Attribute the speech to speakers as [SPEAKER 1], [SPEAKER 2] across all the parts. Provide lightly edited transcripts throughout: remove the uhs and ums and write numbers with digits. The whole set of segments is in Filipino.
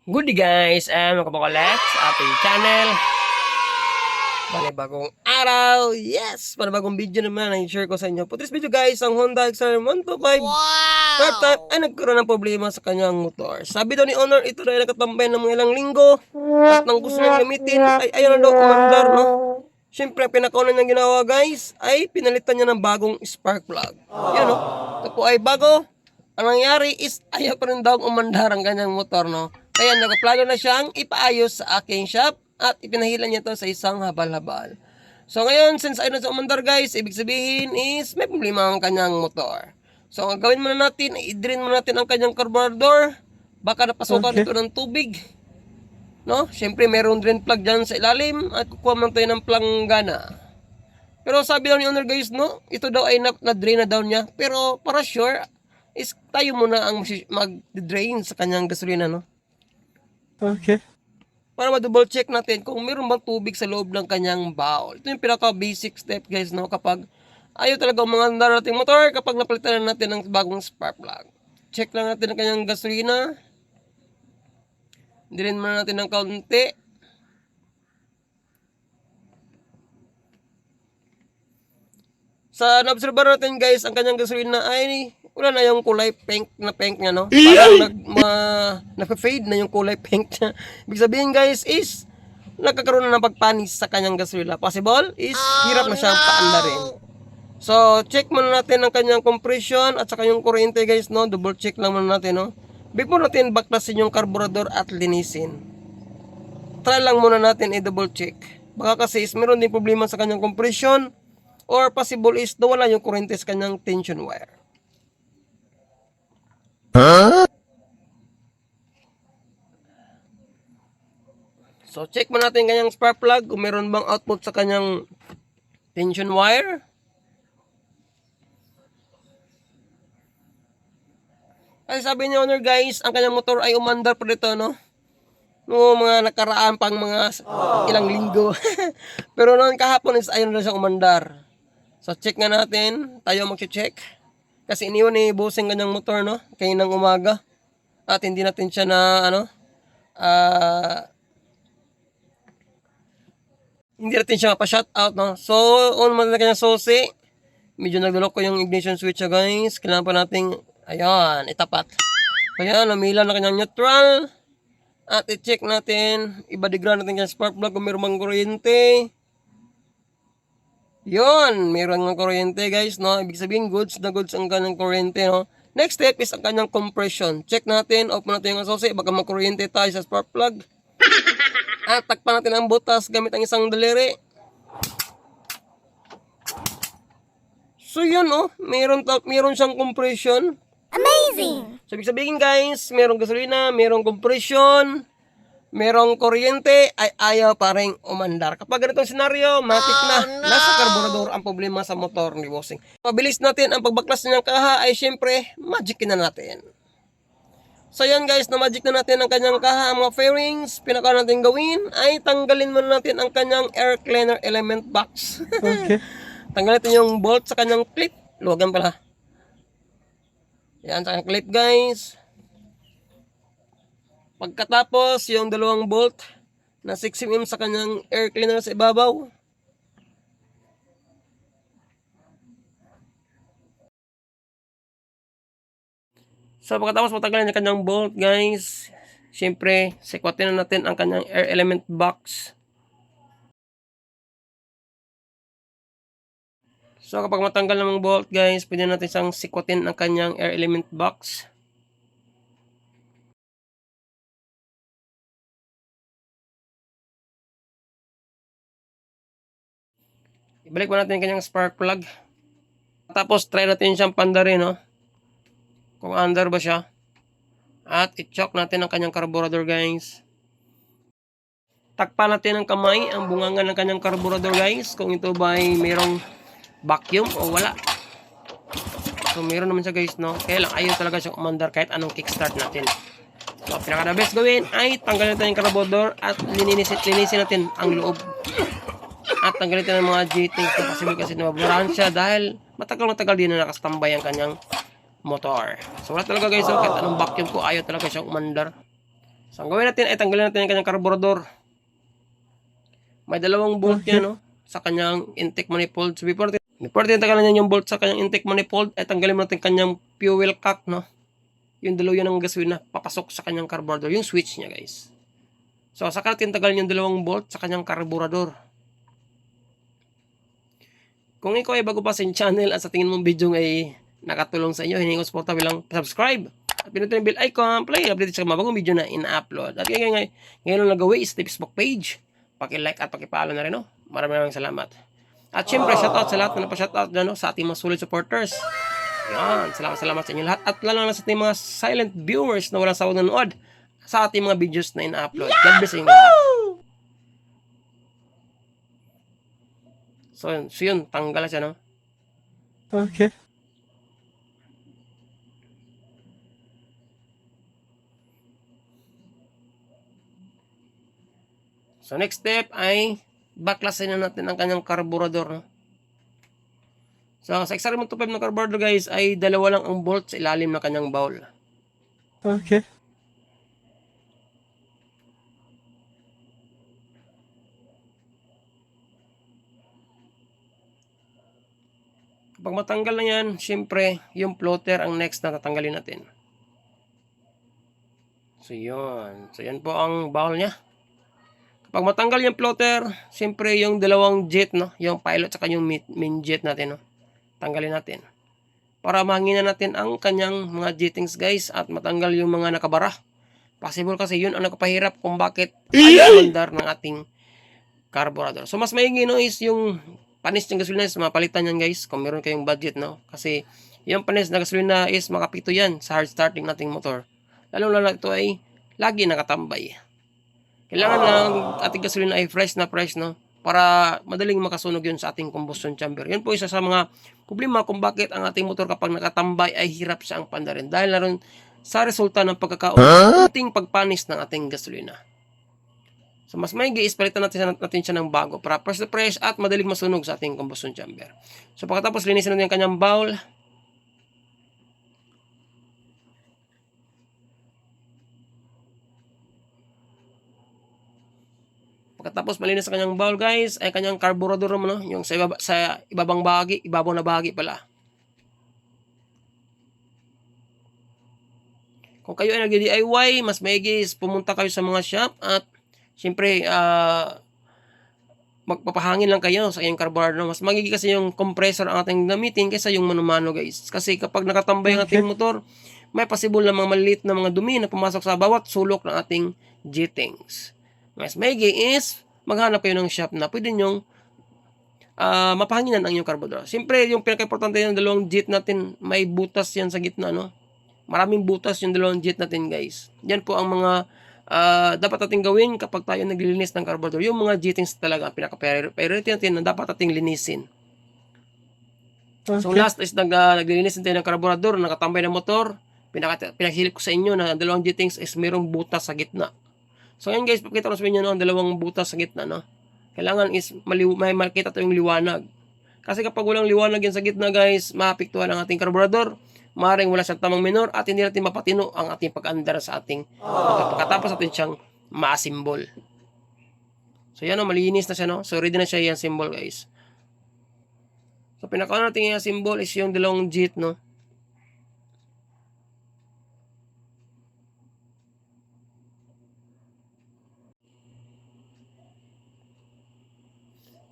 [SPEAKER 1] Good day guys, mga kapakolets sa ating channel. Panibagong araw, yes! Panibagong video naman ang share ko sa inyo. For this video guys, ang Honda XR 125 third time ay nagkaroon ng problema sa kanyang motor. Sabi daw ni owner, ito na ay nakatambay ng mga ilang linggo at nang gusto niyang gamitin ay ayaw na daw umandar, no? Siyempre, pinakauna niyang ginawa guys ay pinalitan niya ng bagong spark plug. Yan, no? Ito po ay bago. Ang nangyari is ayaw pa rin daw umandar ang kanyang motor, no? Kaya nagplano na siyang ipaayos sa aking shop at ipinahilan niya to sa isang habal-habal. So ngayon, since ayaw na sa umandar guys, ibig sabihin is may problema ang kanyang motor. So ang gawin muna natin, i-drain muna natin ang kanyang carburetor. Baka napasukan ito ng tubig. No? Siyempre mayroong drain plug dyan sa ilalim at kukuha man tayo ng planggana. Pero sabi daw ni owner guys, no, ito daw ay na-drain na daw niya. Pero para sure, is tayo muna ang mag-drain sa kanyang gasolina, no?
[SPEAKER 2] Okay.
[SPEAKER 1] Para ma-double check natin kung meron bang tubig sa loob ng kanyang bowl. Ito yung pinaka-basic step guys, no? Kapag ayaw talaga umandar nating motor, kapag napalitan na natin ng bagong spark plug. Check lang natin ang kanyang gasolina. Dilin muna natin ng kaunti. Sa na-observe natin guys, ang kanyang gasolina ay wala na yung kulay pink niya, no? Parang nag-fade na yung kulay pink niya. Ibig sabihin guys is nagkakaroon na ng pagpanis sa kanyang gasolina. Possible is hirap na siyang paandarin. So, check muna natin ang kanyang compression at saka yung kuryente guys, no? Double check lang muna natin, no? Before natin baklasin yung carburetor at linisin. Try lang muna natin i-double check. Baka kasi is meron din problema sa kanyang compression or possible is nawala yung kuryente sa kanyang tension wire. So, check mo natin kanyang spark plug kung meron bang output sa kanyang tension wire. Kasi sabi ni owner guys, ang kanyang motor ay umandar pa dito, no? No, mga nakaraan pang mga ilang linggo. Pero noon kahapon is ayun na siyang umandar. So, check nga natin. Tayo mag-check. Kasi iniwan ni bossing kanyang motor, no? Kaya ng umaga. At hindi natin siya na, hindi natin siya mapa-shut out, no? So, on mo na kanyang susi. Medyo nagdulok ko yung ignition switch, guys. Kailangan pa nating, ayan, itapat. Kaya, namila na kanyang neutral. At i-check natin, ibadigra natin kanyang spark plug kung mayroong kuryente. Yun, mayroon ng kuryente, guys, no? Ibig sabihin, goods na goods ang kanyang kuryente, no? Next step is ang kanyang compression. Check natin, open natin yung susi, baka makuryente tayo sa spark plug. At takpan natin ang butas gamit ang isang daliri. So yun, oh, meron siyang compression.
[SPEAKER 3] Amazing!
[SPEAKER 1] So ibig sabihin guys, merong gasolina, merong compression, merong kuryente, ay ayaw pa rin umandar. Kapag ganitong senaryo, matik na. Nasa carburetor ang problema sa motor ni bossing. Pabilis natin ang pagbaklas ng kaha ay syempre, magicin na natin. So yan guys, na-magic na natin ang kanyang kaha, ang mga fairings. Pinaka natin gawin ay tanggalin muna natin ang kanyang air cleaner element box.
[SPEAKER 2] Okay.
[SPEAKER 1] Tanggalin natin yung bolt sa kanyang clip. Luwagan pala. Yan sa kanyang clip guys. Pagkatapos yung dalawang bolt na 6mm sa kanyang air cleaner sa ibabaw. So pagkatapos matanggalin yung kanyang bolt guys, syempre sikwatin na natin ang kanyang air element box. So kapag matanggal ng bolt guys, pwede natin siyang sikwatin ang kanyang air element box. Ibalik pa natin yung kanyang spark plug. Tapos try natin siyang pandarin, no? Kung under ba siya. At i-chock natin ang kanyang carburetor guys. Takpan natin ang kamay, ang bunganga ng kanyang carburetor guys. Kung ito ba ay mayroong vacuum o wala. So mayroon naman siya guys, no? Kaya lang ayaw talaga siyang umandar kahit anong kickstart natin. So pinaka best gawin ay tanggalin natin yung carburetor at linisin natin ang loob. At tanggalin natin ang mga G-things na possible kasi nababurahan siya dahil matagal din na nakastambay ang kanyang motor. So wala talaga guys, so, kahit anong vacuum ko ayaw talaga siyang umandar. So, ang gawin natin ay tanggalin natin yung kanyang carburetor. May dalawang bolt yan, no? Sa kanyang intake manifold. So, before natin tanggalin yan yung bolt sa kanyang intake manifold, ay tanggalin natin kanyang fuel cock, no? Yung dalawa yan ng gasolina, papasok sa kanyang carburetor. Yung switch niya, guys. So, saka natin tanggalin yung dalawang bolt sa kanyang carburetor. Kung ikaw ay bago pa sa channel at sa tingin mong video ay nakatulong sa inyo, hiningi ko suporta bilang subscribe. At pinutin yung bell icon, play, update sa mga bagong video na ina-upload. At ngayon lang nag-away sa Facebook page. Paki-like at paki-follow na rin, no? Maraming salamat. At syempre, shoutout sa lahat na napa-shoutout dyan, no? Sa ating mga solid supporters. Yan, salamat sa inyo lahat. At lalo na sa ating mga silent viewers na walang sawang nanonood sa ating mga videos na ina-upload. God bless inyo lahat. So yun, tanggal na siya, no?
[SPEAKER 2] Okay.
[SPEAKER 1] So next step ay baklasin na natin ang kanyang carburetor, no? So sa XR125 na carburetor, guys, ay dalawa lang ang bolt sa ilalim ng kanyang bowl.
[SPEAKER 2] Okay.
[SPEAKER 1] Kapag matanggal na yan, syempre, yung floater ang next na tatanggalin natin. So yun. So yan po ang bowl niya. Kapag matanggal yung floater, syempre yung dalawang jet, no? Yung pilot at yung main jet natin, no? Tanggalin natin. Para mahanginan natin ang kanyang mga jettings, guys, at matanggal yung mga nakabara. Possible kasi yun ang nakapahirap kung bakit ayaw mandar ng ating carburetor. So mas maigi, no, is yung panis ng gasolina is mapalitan yan, guys, kung meron kayong budget, no? Kasi yung panis na gasolina is makapito yan sa hard starting nating motor. Lalo ito ay lagi nakatambay. Kailangan lang ating gasolina ay fresh, no? Para madaling makasunog yun sa ating combustion chamber. Yun po isa sa mga problema kung bakit ang ating motor kapag nakatambay ay hirap siyang pandarin. Dahil na rin sa resulta ng pagkakaunting pagpanis ng ating gasolina. So mas maigi is palitan natin siya ng bago para fresh to fresh at madaling masunog sa ating combustion chamber. So pagkatapos linisin natin yung kanyang bowl. Pagkatapos malinis sa kanyang bowl, guys, ay kanyang carburetor mo, no? Yung sa ibabaw na bahagi pala. Kung kayo ay nag-DIY, mas maigi is pumunta kayo sa mga shop at syempre magpapahangin lang kayo sa inyong carburetor, no? Mas magigi kasi yung compressor ang ating gamitin kaysa yung mano-mano, guys. Kasi kapag nakatambay ang ating motor, may possible na mga maliit na mga dumi na pumasok sa bawat sulok ng ating jettings. Mas maigi is maghanap kayo ng shop na pwede nyong mapahanginan ang inyong carburetor. Siyempre, yung pinaka-importante yung dalawang jet natin, may butas yan sa gitna, no? Maraming butas yung dalawang jet natin, guys. Yan po ang mga dapat natin gawin kapag tayo naglilinis ng carburetor. Yung mga jettings talaga, pinaka-priority natin na dapat nating linisin. Okay. So last is naglilinis natin ng carburetor, nakatambay ng motor. Pinakahilip ko sa inyo na dalawang jettings is mayroong butas sa gitna. So yan, guys, pakita ko sa inyo, no, ang dalawang butas sa gitna, no. Kailangan is may makita tayong liwanag. Kasi kapag walang liwanag yan sa gitna, guys, maapektuhan ang ating carburetor. Maaaring wala siyang tamang minor at hindi natin mapatino ang ating pag-andar sa ating pagkatapos natin siyang ma-assemble. So yan, no, malinis na siya, no. So ready na siya yung symbol, guys. So pinakauna natin yung symbol is yung dalawang jet, no.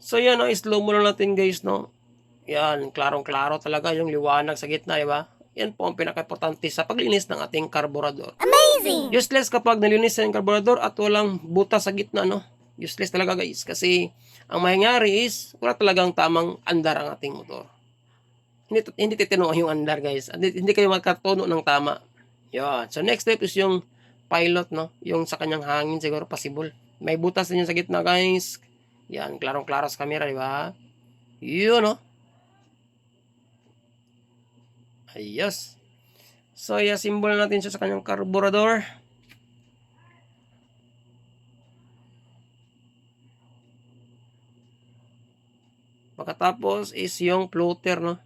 [SPEAKER 1] So yan, no, slow mo lang natin, guys, no. Yan, klarong-klaro talaga yung liwanag sa gitna, di ba? Yan po ang pinaka-importante sa paglinis ng ating carburetor. Amazing! Useless kapag nalinis ng carburetor at walang butas sa gitna, no. Useless talaga, guys, kasi ang mangyayari is wala talagang tamang andar ang ating motor. Hindi titino yung andar, guys. Hindi kayo magkatuno ng tama. Yan. So next step is yung pilot, no. Yung sa kanyang hangin siguro possible. May butas din yun sa gitna, guys. Yan, klarong-klaro sa camera, di ba? Yun, no? Ayos. So, i-assemble natin siya sa kanyang carburetor. Pagkatapos is yung floater, no?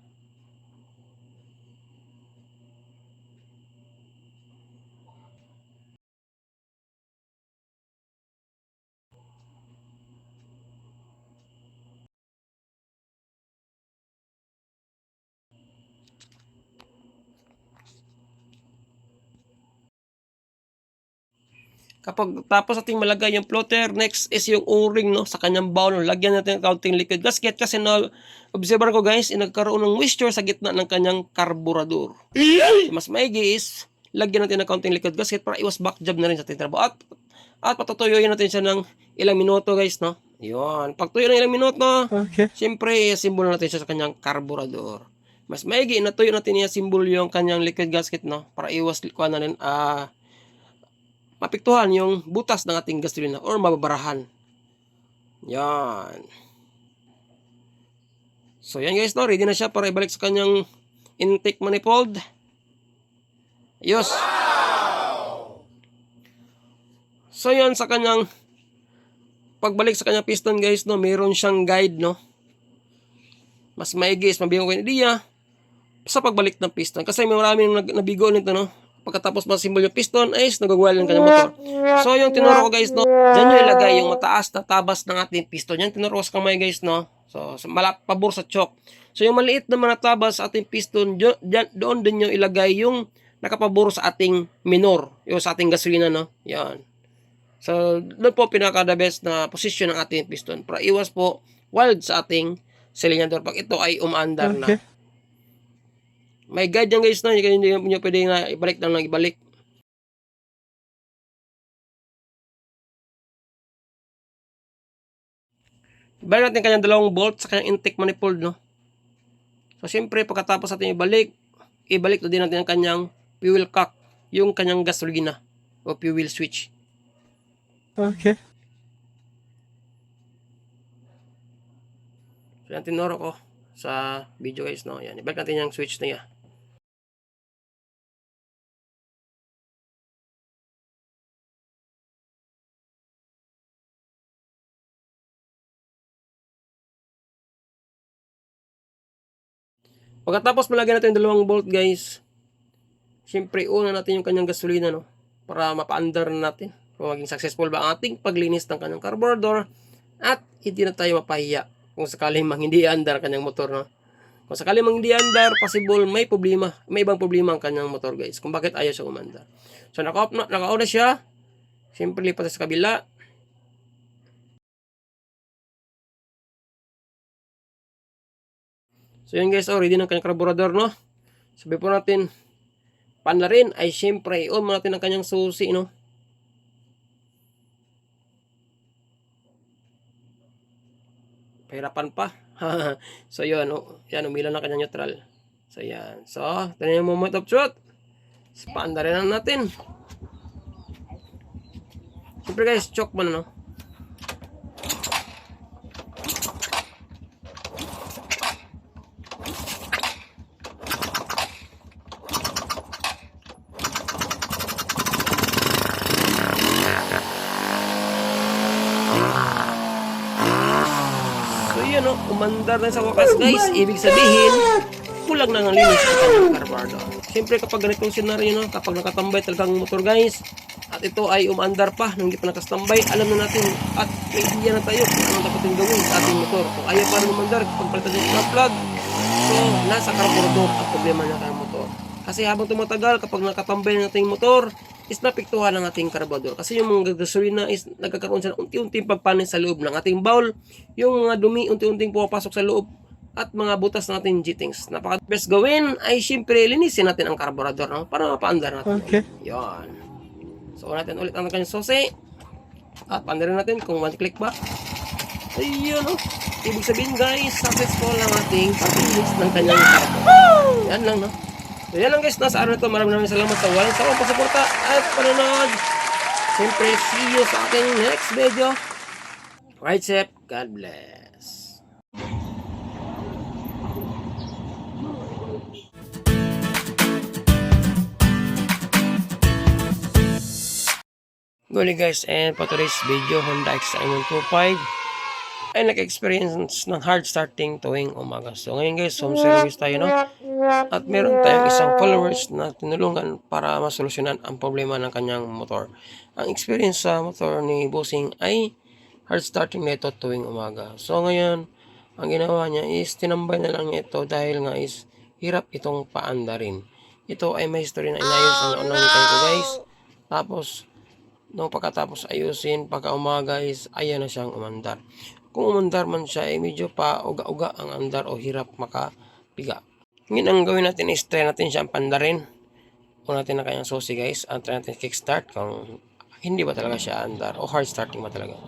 [SPEAKER 1] Kapag tapos natin malagay yung floater, next is yung o-ring, no, sa kanyang bowl. Lagyan natin ng counting liquid gasket kasi observer ko guys, nagkaroon ng moisture sa gitna ng kanyang karburador. So, mas maigi is lagyan natin ng counting liquid gasket para iwas back job na rin sa ating trabaho. At patutuyuin natin siya ng ilang minuto guys, no. Yun. Pagtuyo ng ilang minuto,
[SPEAKER 2] Okay.
[SPEAKER 1] siyempre simbolo natin siya sa kanyang karburador. Mas maigi, natuyo natin niya simbolo yung kanyang liquid gasket, no, para iwas kuha na rin mapiktuhan yung butas ng ating gasolina or mababarahan. Yan. So yan guys, no, ready na siya para ibalik sa kanyang intake manifold. Ayos. So yan, sa kanyang pagbalik sa kanyang piston guys, no, mayroon siyang guide, no. Mas maigi is mabigyan ko yung idea sa pagbalik ng piston. Kasi may maraming nabigo nito, no. Pagkatapos masimbol yung piston, ay nagagwala yung kanyang motor. So, yung tinuro ko guys, no, dyan nyo ilagay yung mataas na tabas ng ating piston. Yan, tinuro ko sa kamay guys, no. So, pabor sa choke. So, yung maliit na mga tabas sa ating piston, doon din nyo ilagay yung nakapabor sa ating minor, yung sa ating gasolina, no. Yan. So, doon po pinaka-the best na position ng ating piston para iwas po wild sa ating silinyador pag ito ay umaandar na.
[SPEAKER 2] Okay.
[SPEAKER 1] May guide yan guys, no? Hindi nyo pwede na ibalik lang ibalik. Ibalik natin kanyang dalawang bolt sa kanyang intake manifold, no? So, siyempre, pagkatapos natin ibalik na din natin ang kanyang fuel cock, yung kanyang gasolina o fuel switch.
[SPEAKER 2] Okay.
[SPEAKER 1] So, yan tinuro ko sa video guys, no? Yan, ibalik natin yung switch na yan. Pagkatapos malagyan natin yung dalawang bolt guys, siyempre una natin yung kanyang gasolina, no, para mapa-under natin kung maging successful ba ang ating paglinis ng kanyang carburetor at hindi na tayo mapahiya kung sakaling hindi andar kanyang motor, no. Kung sakaling hindi andar, possible may problema, may ibang problema ang kanyang motor guys kung bakit ayaw siya umandar. So naka-on na siya, siyempre lipat sa kabila. So yun guys, ready ng kanyang carburetor, no. Sabi po natin, pan na rin ay syempre on mo natin ang kanyang susi, no. Pahirapan pa. So yun, yan, umilan na kanyang neutral. So yan. So, ito na yung moment of truth. Pan na rin natin. Siyempre guys, choke mo na, no. No, umandar na sa wakas guys, ibig sabihin kulang na ng linis sa kanyang carburetor. Siyempre kapag ganitong senaryo, no, kapag nakatambay talagang motor guys at ito ay umandar pa nang hindi pa nakastambay, alam na natin at may idea na tayo kung anong dapat yung gawin sa ating motor. Kung ayaw pa rin umandar, kapag palitan yung spark plug, so nasa carburetor ang problema ng ating motor. Kasi habang tumatagal, kapag nakatambay ng ating motor, is napiktuhan ng ating carburetor. Kasi yung mga gasolina is nagkakaroon siya ng unti-unting pagpanis sa loob ng ating bowl. Yung mga dumi unti-unting pumapasok sa loob at mga butas ng ating G-Things. Napaka-best gawin ay siyempre linisin natin ang carburetor, no, para mapaandar natin.
[SPEAKER 2] Okay.
[SPEAKER 1] Yan. So natin ulit ang kanyang susi. At paandarin natin kung one-click ba. Ayun, no. Ibig sabihin guys, successful ang ating pag-linis ng kanyang carburetor. Yan lang, no. So yan lang guys, nasa araw na ito. Maraming salamat sa walang sawang pasuporta at panonood. Siyempre, see you sa ating next video. Right, Chef. God bless. Good morning guys, and for today's video, Honda XM125 ay nag-experience ng hard starting tuwing umaga. So ngayon guys, home service tayo, no? At meron tayong isang followers na tinulungan para masolusyonan ang problema ng kanyang motor. Ang experience sa motor ni Bossing ay hard starting na ito tuwing umaga. So ngayon, ang ginawa niya is tinambay na lang niya ito dahil nga is hirap itong paandarin. Ito ay may history na inayos ng unang ko guys. Tapos No, pagkatapos ayusin, pagka umaga is ayan na siyang umandar. Kung umandar man siya, ay medyo pa uga-uga ang andar o hirap makapiga. Ngayon ang gawin natin is try natin siyang pandarin. Una natin na kanyang susi guys. Try natin kickstart kung hindi ba talaga siya andar o hard starting ba talaga.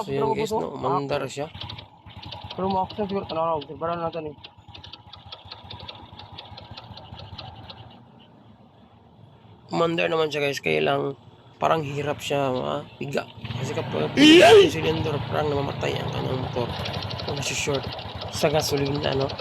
[SPEAKER 1] So yun guys, no, umandar siya.
[SPEAKER 2] Pero mo-action siguro tanawag. Baran natin eh.
[SPEAKER 1] Umandar naman siya guys, kaya lang parang hirap siya mapiga. Kasi kapag piga yung cylinder, parang namamatay ang kanyang motor. Kung short sa gasolina, no?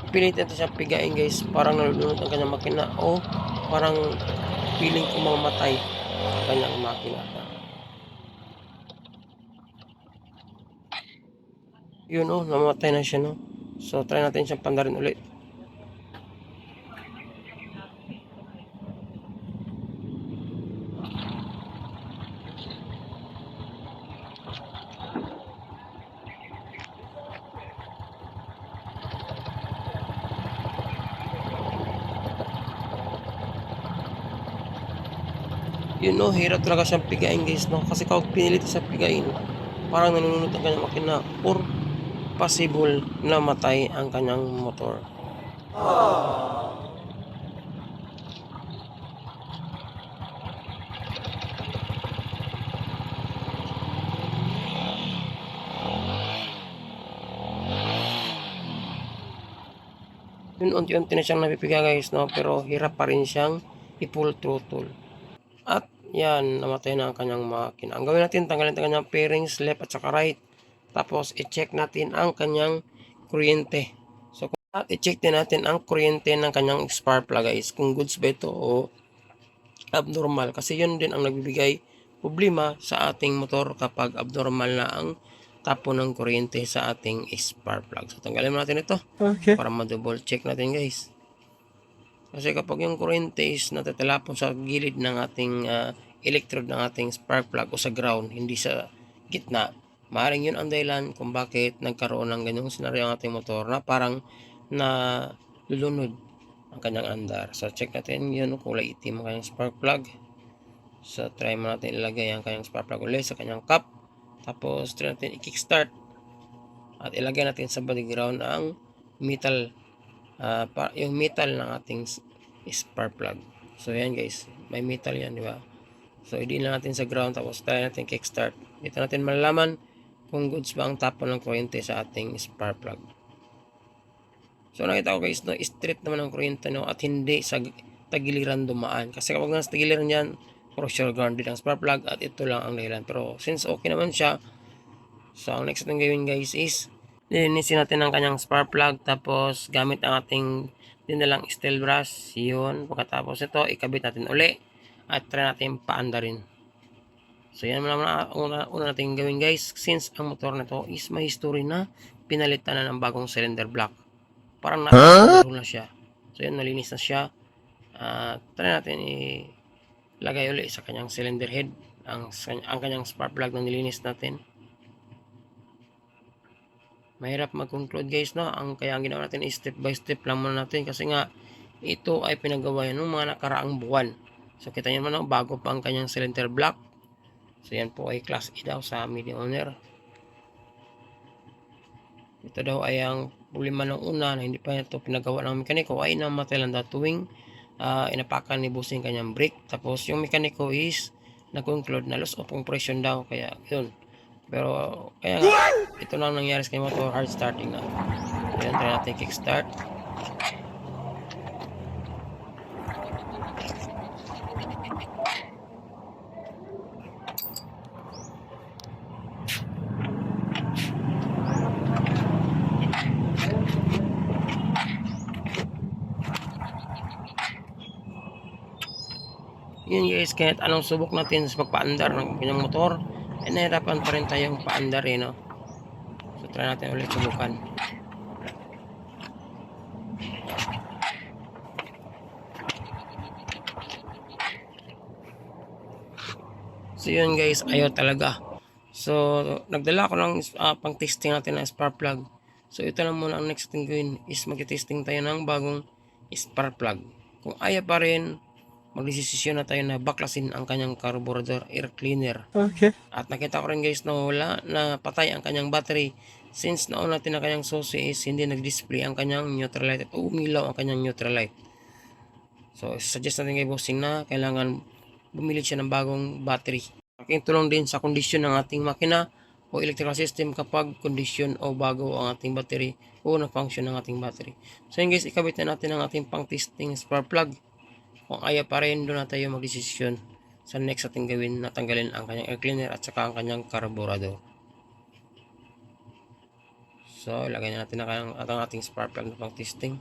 [SPEAKER 1] Pilit natin siya pigain guys, parang nalulunod ang kanyang makina o parang feeling ko mamamatay ang kanyang makina. Yun oh, namamatay na siya, no? So try natin siyang pandarin ulit. Yun no, hirap talaga siyang pigain guys, no? Kasi kapag pinilit sa pigain, parang nanununod ang kanyang makina or possible na matay ang kanyang motor. Yun, unti-unti na siyang napipiga guys, no? Pero hirap pa rin siyang i-full throttle. At yan, namatay na ang kanyang makina. Ang gawin natin, tanggalin ang kanyang pairings, left at saka right. Tapos, i-check natin ang kanyang kuryente. So, at i-check din natin ang kuryente ng kanyang spark plug guys. Kung goods ba ito o abnormal. Kasi yun din ang nagbibigay problema sa ating motor kapag abnormal na ang tapon ng kuryente sa ating spark plug. So, tanggalin natin ito.
[SPEAKER 2] Okay.
[SPEAKER 1] Para ma-double check natin guys. Kasi kapag yung kuryente is natatalapon sa gilid ng ating electrode ng ating spark plug o sa ground, hindi sa gitna, maaaring yun ang dahilan kung bakit nagkaroon ng ganyang senaryo ang ating motor na parang na lulunod ang kanyang andar. So check natin yun, kulay itim ang kanyang spark plug. So try mo natin ilagay ang kanyang spark plug ulit sa kanyang cap. Tapos try natin i-kickstart at ilagay natin sa body ground ang metal, yung metal ng ating spark plug. So yan guys, may metal yan, di ba? So i-din lang natin sa ground, tapos try natin kickstart. Dito natin malalaman kung goods ba ang tapon ng kuryente sa ating spark plug. So nakita ko guys, no, straight naman ang kuryente, no, at hindi sa tagiliran dumaan. Kasi kapag nasa tagiliran yan, crucial grounded ang spark plug at ito lang ang dahilan. Pero since okay naman siya, so ang next natin gawin guys is lilinisin natin ang kanyang spark plug, tapos gamit ang ating dinalang steel brush. Yun, pagkatapos ito ikabit natin uli at try natin paandarin. So yan naman una natin gawin guys, since ang motor na to is may history na pinalitan na ng bagong cylinder block. Parang nakakaro na siya. So yan, nalinis na siya. Try natin ilagay uli sa kanyang cylinder head ang kanyang spark plug na nilinis natin. Mahirap mag-conclude guys, no? Kaya ang ginawa natin is step by step lang muna natin, kasi nga ito ay pinagawa yan ng mga nakaraang buwan. So kita nyo naman, no? Bago pa ang kanyang cylinder block. So yan po ay class E daw sa medium owner. Ito daw ay ang problema ng una na hindi pa ito pinagawa ng mekaniko, ay namatay lang daw tuwing inapakan ni bossing kanyang brake. Tapos yung mekaniko is nag-conclude na loss of compression daw, kaya yun. Pero kaya nga, ito na ang nangyari sa kanyang motor, hard starting na. Ayan, try natin kickstart. Yun guys, kahit anong subok natin sa pagpaandar ng kanyang motor, ay nahirapan pa rin tayong paandar, no? So try natin ulit subukan. So yun guys, ayaw talaga. So nagdala ko ng pang testing natin ng spark plug. So ito na muna ang next thing gawin is mag-testing tayo ng bagong spark plug. Kung ayaw pa rin, magdesisyon na tayo na baklasin ang kanyang carburetor air cleaner.
[SPEAKER 2] Okay.
[SPEAKER 1] At nakita ko rin guys na wala na patay ang kanyang battery. Since naon natin ang kanyang susi is hindi nag-display ang kanyang neutral light at umilaw ang kanyang neutral light. So suggest natin kay bossing na kailangan bumili siya ng bagong battery. Aking tulong din sa kondisyon ng ating makina o electrical system kapag kondisyon o bago ang ating battery o na-function ng ating battery. So yun guys, ikabit na natin ang ating pang-testing spark plug. Kung ayaw pa rin, doon na tayo mag-desisyon sa next ating gawin na tanggalin ang kanyang air cleaner at saka ang kanyang carburetor. So, ilagay na natin ang ating spark plug na pang-testing.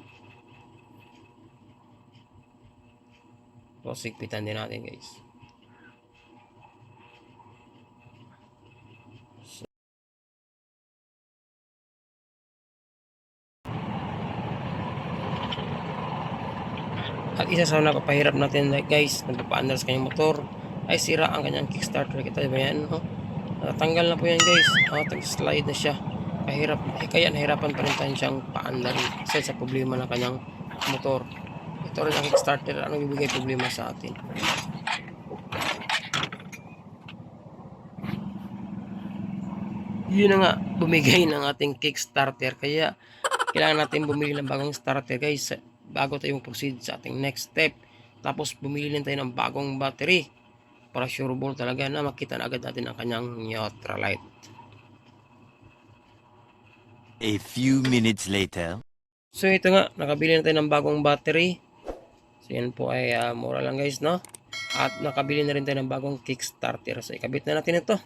[SPEAKER 1] So, sigpitan din natin guys. At isa sa nakapahirap natin guys, nagpapaandar sa kanyang motor, ay sira ang kanyang kickstarter. Kita ba yan? Oh? Natanggal na po yan guys. Tag-slide na siya. Kahirap, kaya nahirapan pa rin tayo siyang paandarin kasi sa problema ng kanyang motor. Ito rin ang kickstarter. Anong bibigay problema sa atin? Yun na nga, bumigay ng ating kickstarter. Kaya kailangan natin bumili ng bagong starter guys bago tayo proceed sa ating next step. Tapos bumili din tayo ng bagong battery para sureball talaga na makita na agad natin ang kanyang neutral light.
[SPEAKER 3] A few minutes later.
[SPEAKER 1] So ito nga, nakabili na tayo ng bagong battery. So yan po ay mura lang guys, no? At nakabili na rin tayo ng bagong kickstarter. So ikabit na natin ito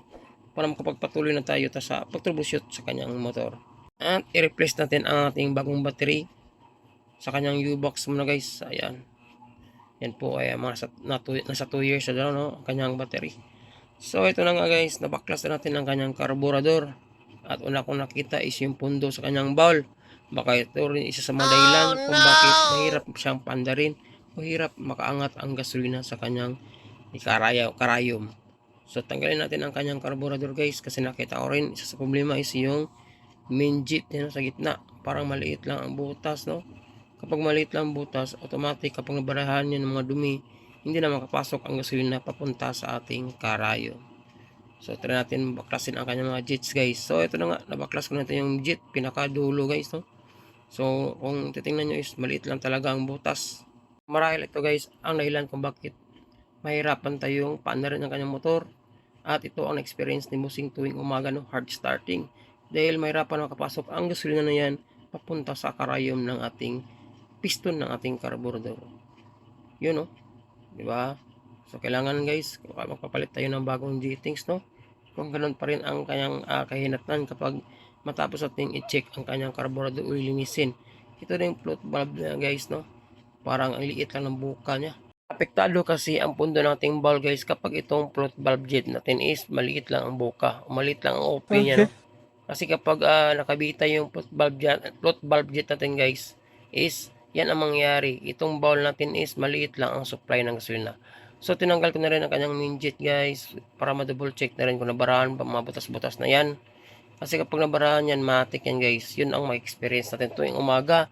[SPEAKER 1] para makapagpatuloy na tayo sa pag-troubleshoot sa kanyang motor. At i-replace natin ang ating bagong battery sa kanyang U-box muna guys. Ayan. Yan po ay nasa 2 years na daw, no? Ang kanyang battery. So ito na nga guys, nabaklas na natin ang kanyang carburetor. At una kong nakita is yung pundo sa kanyang bowl. Baka ito rin isa sa mga dahilan kung bakit mahirap siyang pandarin o hirap makaangat ang gasolina sa kanyang karayom. So tanggalin natin ang kanyang carburetor guys kasi nakita ko rin isa sa problema is yung main jet yan sa gitna. Parang maliit lang ang butas, no? Kapag maliit lang ang butas, automatic kapag nabarahan niya ng mga dumi, hindi na makapasok ang gasolina papunta sa ating karayom. So, try natin baklasin ang kanyang mga jets guys. So, ito na nga. Nabaklas ko natin yung jet. Pinakadulo guys. No? So, kung titingnan nyo is maliit lang talaga ang butas. Marahil ito guys ang dahilan kung bakit mahirapan tayong paandarin ang kanyang motor. At ito ang experience ni Musing tuwing umaga, no? Hard starting. Dahil mahirapan makapasok ang gasolina na yan papunta sa karayom ng ating piston ng ating carburetor. Yun, no? Diba? So, kailangan guys, magpapalit tayo ng bagong G-Things, no? Kung ganun pa rin ang kanyang kahinatnan kapag matapos natin i-check ang kanyang carburetor o linisin. Ito na yung float valve na guys, no? Parang ang liit lang ng buka niya. Apektado kasi ang pundo ng ating valve guys kapag itong float valve jet natin is maliit lang ang buka. Maliit lang ang OP niya, no? Kasi kapag nakabita yung float valve jet natin guys, is yan ang mangyayari. Itong bowl natin is maliit lang ang supply ng gasolina. So, tinanggal ko na rin ang kanyang main jet guys para ma-double check na rin kung nabarahan pa mga butas-butas na yan. Kasi kapag nabarahan yan, matik yan guys. Yun ang ma-experience natin tuwing umaga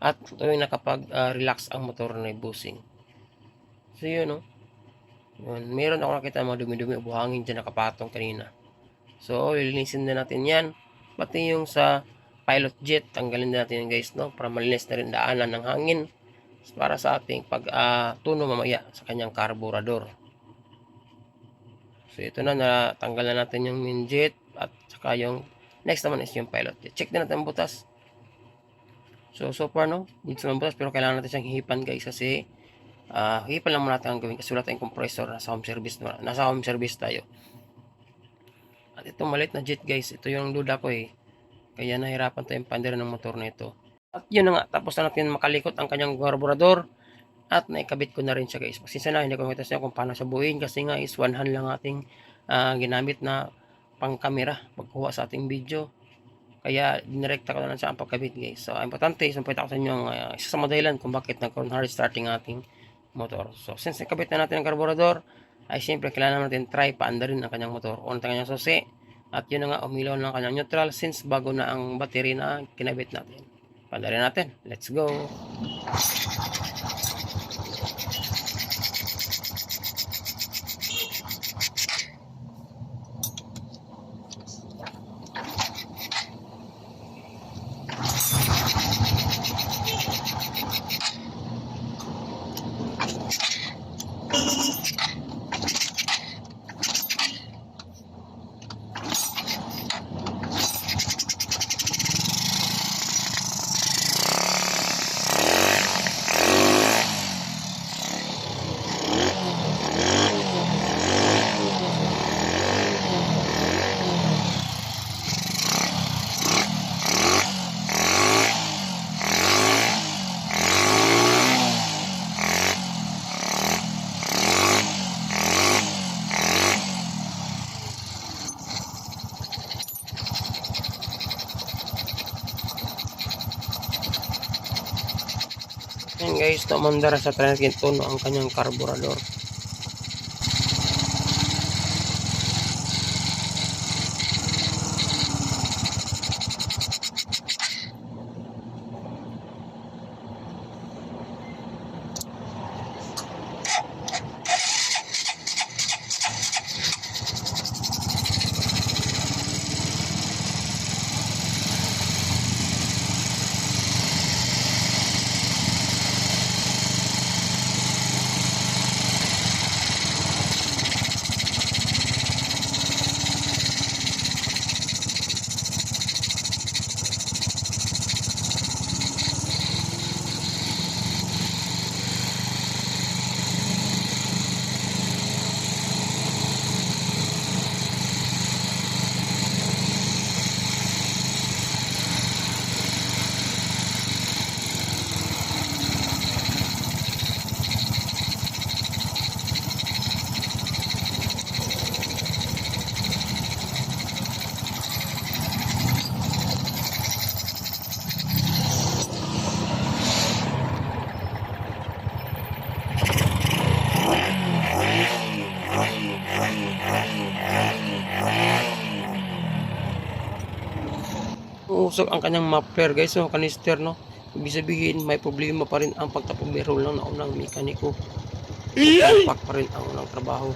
[SPEAKER 1] at tuwing nakapag-relax ang motor na busing. So, yun, no? Yun. Meron ako nakita mga dumi-dumi o buhangin dyan nakapatong kanina. So, lilinisin na natin yan. Pati yung sa pilot jet, tanggalin na natin yan guys, no? Para malinis na rin daanan ng hangin para sa ating pag-tuno mamaya sa kanyang carburetor. So ito na, natanggal na natin yung main jet at saka yung next naman is yung pilot jet. Check na natin ang butas. So far, no, dito naman butas pero kailangan natin siyang hihipan guys kasi hihipan lang muna natin ang gawin kasi wala tayong compressor, nasa home service tayo. At itong maliit na jet guys, ito yung duda ko kaya nahirapan tayong pandarin ng motor na ito. At yun na nga, tapos na natin makalikot ang kanyang carburetor at naikabit ko na rin siya guys. Pasensya na, hindi ko makita siya kung paano siya buuin kasi nga is one hand lang ating ginamit na pang camera pagkuha sa ating video. Kaya dinirekta ko na lang siya ang pagkabit guys. So, importante,isumpita ko sa inyo isa sa mga dahilan kung bakit nagkaroon hard starting ating motor. So, since nakabit na natin ang carburetor, ay siyempre kailangan natin try paandarin ang kanyang motor on ang kanyang susi. At yun na nga, umilaw ng kanyang neutral since bago na ang battery na kinabit natin. Paandarin natin. Let's go! Ayan guys, namandara sa tracking tono ang kanyang carburetor. Uusok ang kanyang muffler guys, so kanister no. Ibig sabihin may problema pa rin ang pagtapong ng naunang mekaniko. Pak pa rin ang unang trabaho.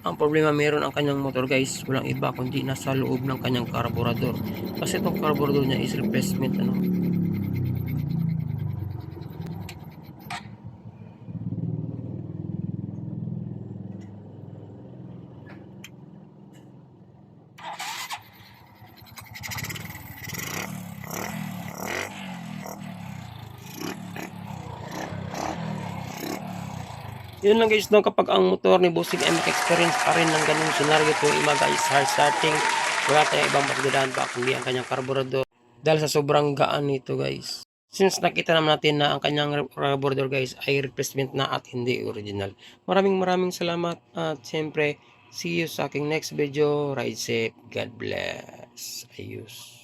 [SPEAKER 1] Ang problema meron ang kanyang motor guys, walang iba kundi nasa loob ng kanyang carburetor. Kasi itong carburetor niya is replacement ano. Yun lang guys, no, kapag ang motor ni Bossing ay maka-experience pa rin ng ganung scenario tuwing umaga is hard starting, wala tayong ibang magdadaan pa kundi ang kanyang carburetor dahil sa sobrang gaan nito guys. Since nakita naman natin na ang kanyang carburetor guys ay replacement na at hindi original. Maraming salamat at siyempre see you sa aking next video. Ride safe. God bless. Ayos.